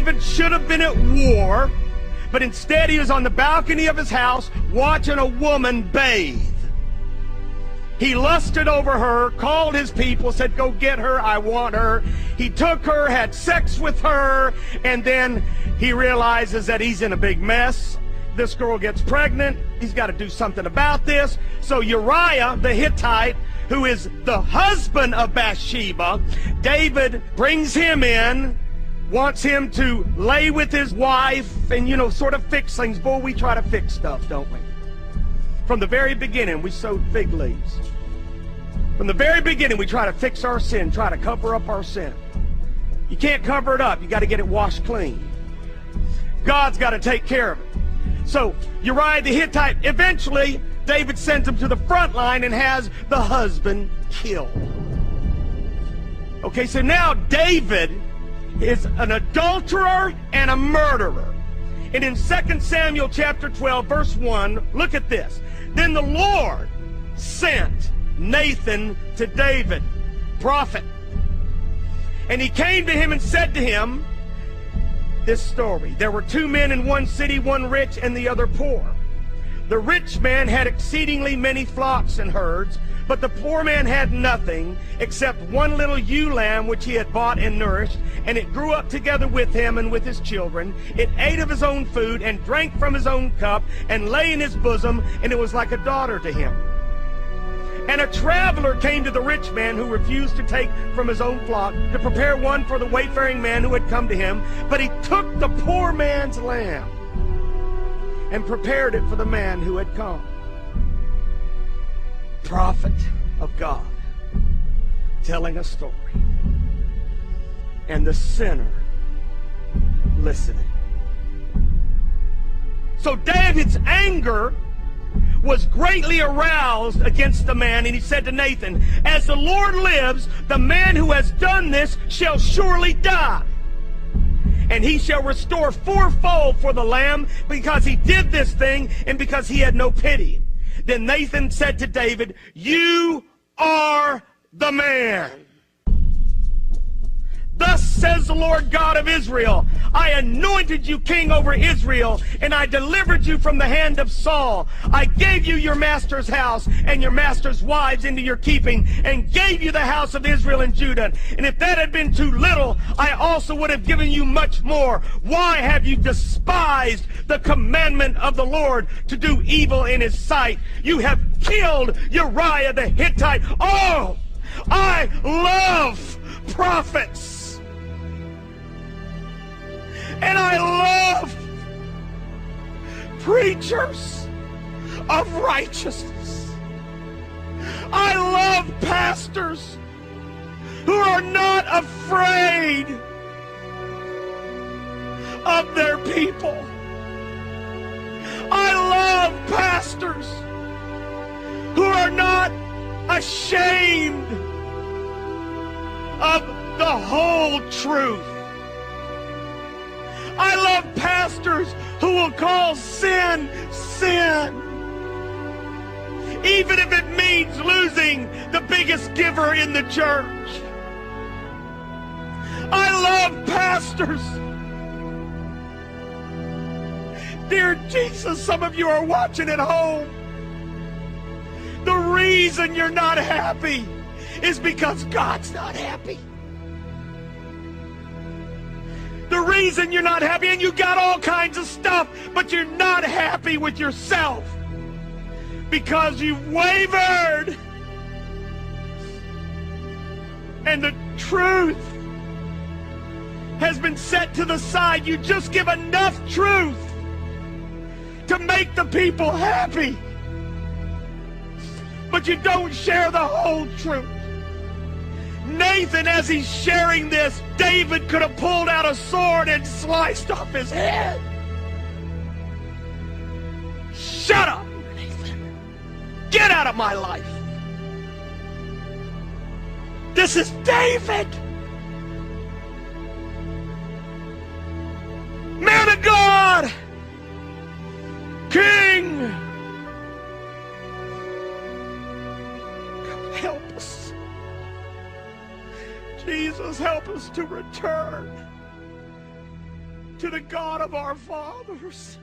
David should have been at war, but instead he was on the balcony of his house watching a woman bathe. He lusted over her, called his people, said, go get her, I want her. He took her, had sex with her, and then he realizes that he's in a big mess. This girl gets pregnant. He's got to do something about this. So Uriah the Hittite, who is the husband of Bathsheba, David brings him in, wants him to lay with his wife and, you know, sort of fix things. Boy, we try to fix stuff, don't we? From the very beginning, we sowed fig leaves. From the very beginning, we try to fix our sin, try to cover up our sin. You can't cover it up. You got to get it washed clean. God's got to take care of it. So Uriah the Hittite, eventually, David sends him to the front line and has the husband killed. Okay, so now David is an adulterer and a murderer. And in 2 Samuel chapter 12, verse 1, look at this. Then the Lord sent Nathan to David, prophet. And he came to him and said to him this story. There were two men in one city, one rich and the other poor. The rich man had exceedingly many flocks and herds, but the poor man had nothing except one little ewe lamb which he had bought and nourished, and it grew up together with him and with his children. It ate of his own food and drank from his own cup and lay in his bosom, and it was like a daughter to him. And a traveler came to the rich man who refused to take from his own flock to prepare one for the wayfaring man who had come to him, but he took the poor man's lamb and prepared it for the man who had come. Prophet of God telling a story, and the sinner listening. So David's anger was greatly aroused against the man, and he said to Nathan, as the Lord lives, the man who has done this shall surely die, and he shall restore fourfold for the lamb, because he did this thing and because he had no pity. Then Nathan said to David, you are the man. Thus says the Lord God of Israel, I anointed you king over Israel, and I delivered you from the hand of Saul. I gave you your master's house and your master's wives into your keeping, and gave you the house of Israel and Judah. And if that had been too little, I also would have given you much more. Why have you despised the commandment of the Lord to do evil in his sight? You have killed Uriah the Hittite. Oh, I love prophets. And I love preachers of righteousness. I love pastors who are not afraid of their people. I love pastors who are not ashamed of the whole truth. I love pastors who will call sin, sin, even if it means losing the biggest giver in the church. I love pastors. Dear Jesus, some of you are watching at home. The reason you're not happy is because God's not happy. The reason you're not happy, and you got all kinds of stuff, but you're not happy with yourself because you've wavered. And the truth has been set to the side. You just give enough truth to make the people happy, but you don't share the whole truth. Nathan, as he's sharing this, David could have pulled out a sword and sliced off his head. Shut up, Nathan. Get out of my life. This is David. Man of God. King. God, help us. Jesus, help us to return to the God of our fathers.